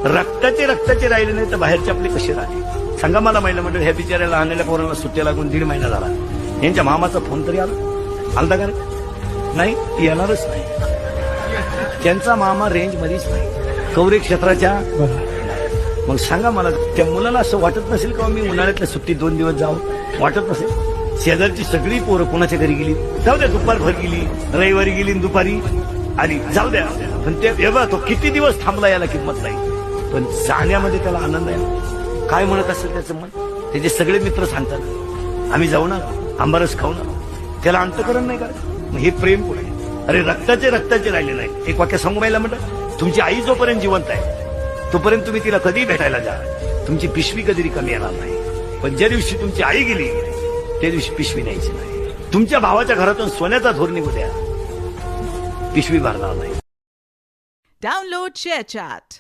रक्ताचे राहिले नाही तर बाहेरचे आपले कसे राहिले सांगा मला. महिला मंडळ ह्या बिचाऱ्याला आणलेल्या पोरांना सुट्ट्या लागून 1.5 महिना झाला. यांच्या मामाचा फोन तरी आलता का नाही? येणारच नाही. त्यांचा मामा रेंज मध्येच नाही, कवरे क्षेत्राच्या. मग सांगा मला, त्या मुलाला असं वाटत नसेल का मी उन्हाळ्यातल्या सुट्टीत 2 दिवस जाऊ? वाटत नसेल? शेजारची सगळी पोरं कोणाच्या घरी गेली, जाऊ द्या दुपारभर गेली, रविवारी गेली दुपारी आली, जाऊ द्या. पण ते एवढा तो किती दिवस थांबला याला किंमत नाही. पण जाण्यामध्ये त्याला आनंद आहे. काय म्हणत असेल त्याचं मन? त्याचे सगळे मित्र सांगतात आम्ही जाऊ ना, आंबारस खाऊ ना. त्याला अंतकरण नाही करायचं. मग हे प्रेम कुठे? अरे रक्ताचे राहिले नाही. एक वाक्य सांगू महिला म्हणतात, तुमची आई जोपर्यंत जिवंत आहे तोपर्यंत तुम्ही तिला कधी भेटायला जा, तुमची पिशवी कधी रिकामी येणार नाही. पण ज्या दिवशी तुमची आई गेली त्या दिवशी पिशवी न्यायची नाही. तुमच्या भावाच्या घरातून सोन्याचा धोर निघू द्या, पिशवी भरणार नाही. Download ShareChat.